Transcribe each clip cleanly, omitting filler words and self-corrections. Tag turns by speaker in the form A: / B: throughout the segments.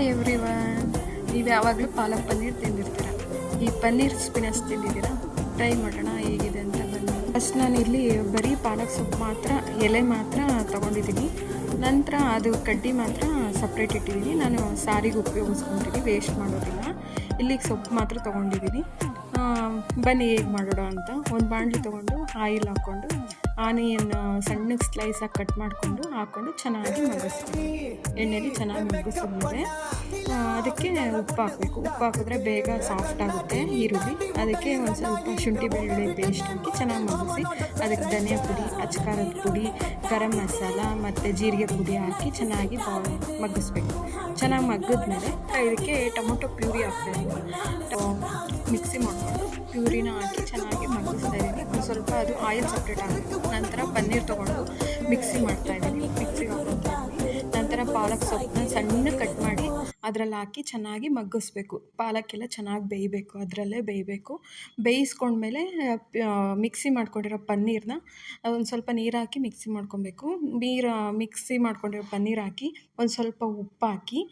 A: Hi everyone, ನೀವು ಯಾವಾಗಲೂ ಪಾಲಕ್ ಪನ್ನೀರ್ ತಿಂದಿರ್ತೀರ. ಈ ಪನ್ನೀರ್ ಸ್ಪಿನಚ್ ತಿಂದಿದ್ದೀರಾ? ಟ್ರೈ ಮಾಡೋಣ ಹೇಗಿದೆ ಅಂತ ಬನ್ನಿ. ಫಸ್ಟ್ ನಾನು ಇಲ್ಲಿ ಬರೀ ಪಾಲಕ್ ಸೊಪ್ಪು ಮಾತ್ರ, ಎಲೆ ಮಾತ್ರ ತೊಗೊಂಡಿದ್ದೀನಿ. ನಂತರ ಅದು ಕಡ್ಡಿ ಮಾತ್ರ ಸಪ್ರೇಟ್ ಇಟ್ಟಿದ್ದೀನಿ. ನಾನು ಸಾರಿಗೆ ಉಪಯೋಗಿಸ್ಕೊತೀನಿ, ವೇಸ್ಟ್ ಮಾಡೋದಿಲ್ಲ. ಇಲ್ಲಿಗೆ ಸೊಪ್ಪು ಮಾತ್ರ ತೊಗೊಂಡಿದ್ದೀನಿ. ಬನ್ನಿ ಹೇಗೆ ಮಾಡೋಣ ಅಂತ. ಒಂದು ಬಾಣಲಿ ತೊಗೊಂಡು ಆಯಿಲ್ ಹಾಕ್ಕೊಂಡು ಆನಿಯನ್ ಸಣ್ಣಗೆ ಸ್ಲೈಸಾಗಿ ಕಟ್ ಮಾಡಿಕೊಂಡು ಚೆನ್ನಾಗಿ ಮಗ್ಗಿಸ್ತೀನಿ. ಎಣ್ಣೆಲಿ ಚೆನ್ನಾಗಿ ಮಗ್ಗಿಸಿದ್ಮೇಲೆ ಅದಕ್ಕೆ ಉಪ್ಪು ಹಾಕಬೇಕು. ಉಪ್ಪು ಹಾಕಿದ್ರೆ ಬೇಗ ಸಾಫ್ಟ್ ಆಗುತ್ತೆ ಈರುಳ್ಳಿ. ಅದಕ್ಕೆ ಒಂದು ಸ್ವಲ್ಪ ಶುಂಠಿ ಬೆಳ್ಳುಳ್ಳಿ ಪೇಸ್ಟ್ ಹಾಕಿ ಚೆನ್ನಾಗಿ ಮಗ್ಗಿಸಿ ಅದಕ್ಕೆ ಧನಿಯಾ ಪುಡಿ, ಅಚ್ಕಾರದ ಪುಡಿ, ಗರಂ ಮಸಾಲ ಮತ್ತು ಜೀರಿಗೆ ಪುಡಿ ಹಾಕಿ ಚೆನ್ನಾಗಿ ಮಗ್ಗಿಸ್ಬೇಕು. ಚೆನ್ನಾಗಿ ಮಗ್ಗಿದ್ಮೇಲೆ ಇದಕ್ಕೆ ಟೊಮೊಟೊ ಪ್ಯೂರಿ ಹಾಕ್ತಾಯಿದ್ದೀನಿ. ಮಿಕ್ಸಿ ಮಾಡಿಕೊಂಡು ಪ್ಯೂರಿನ ಹಾಕಿ ಚೆನ್ನಾಗಿ ಮಗ್ಗಿಸ್ತಾ ಇದ್ದೀನಿ. ಒಂದು ಸ್ವಲ್ಪ ಅದು ಆಯಿಲ್ ಸಪ್ರೇಟ್ ಆಗಬೇಕು. ನಂತರ ಪನ್ನೀರ್ ತೊಗೊಂಡು ಮಿಕ್ಸಿ ಮಾಡ್ತಾಯಿದ್ದೀನಿ. ಮಿಕ್ಸಿಗೆ ಹಾಕ್ಕೊತಾ ಇದ್ದೀನಿ. ನಂತರ ಪಾಲಕ್ ಸೊಪ್ಪನ್ನ ಸಣ್ಣ ಕಟ್ ಮಾಡಿ ಅದರಲ್ಲಿ ಹಾಕಿ ಚೆನ್ನಾಗಿ ಮಗ್ಗಿಸ್ಬೇಕು. ಪಾಲಕ್ಕೆಲ್ಲ ಚೆನ್ನಾಗಿ ಬೇಯಬೇಕು, ಅದರಲ್ಲೇ ಬೇಯಬೇಕು. ಬೇಯಿಸ್ಕೊಂಡ್ಮೇಲೆ ಮಿಕ್ಸಿ ಮಾಡ್ಕೊಂಡಿರೋ ಪನ್ನೀರನ್ನ ಒಂದು ಸ್ವಲ್ಪ ನೀರು ಹಾಕಿ ಮಿಕ್ಸಿ ಮಾಡ್ಕೊಬೇಕು. ಮಿಕ್ಸಿ ಮಾಡ್ಕೊಂಡಿರೋ ಪನ್ನೀರ್ ಹಾಕಿ ಒಂದು ಸ್ವಲ್ಪ ಉಪ್ಪು ಹಾಕಿ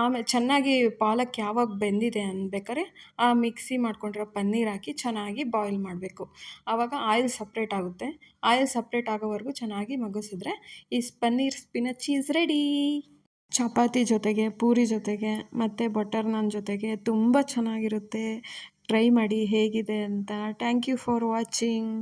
A: ಆಮೇಲೆ ಚೆನ್ನಾಗಿ ಪಾಲಕ್ ಯಾವಾಗ ಬೆಂದಿದೆ ಅನ್ಬೇಕಾದ್ರೆ ಆ ಮಿಕ್ಸಿ ಮಾಡ್ಕೊಂಡಿರೋ ಪನ್ನೀರ್ ಹಾಕಿ ಚೆನ್ನಾಗಿ ಬಾಯ್ಲ್ ಮಾಡಬೇಕು. ಆವಾಗ ಆಯಿಲ್ ಸಪ್ರೇಟ್ ಆಗುತ್ತೆ. ಆಯಿಲ್ ಸಪ್ರೇಟ್ ಆಗೋವರೆಗೂ ಚೆನ್ನಾಗಿ ಮಗ್ಗಿಸಿದ್ರೆ ಈ paneer spinach is ready. Chapati ಜೊತೆಗೆ, ಪೂರಿ ಜೊತೆಗೆ ಮತ್ತು ಬಟರ್ ನಾನ್ ಜೊತೆಗೆ ತುಂಬ ಚೆನ್ನಾಗಿರುತ್ತೆ. ಟ್ರೈ ಮಾಡಿ ಹೇಗಿದೆ ಅಂತ. Thank you for watching.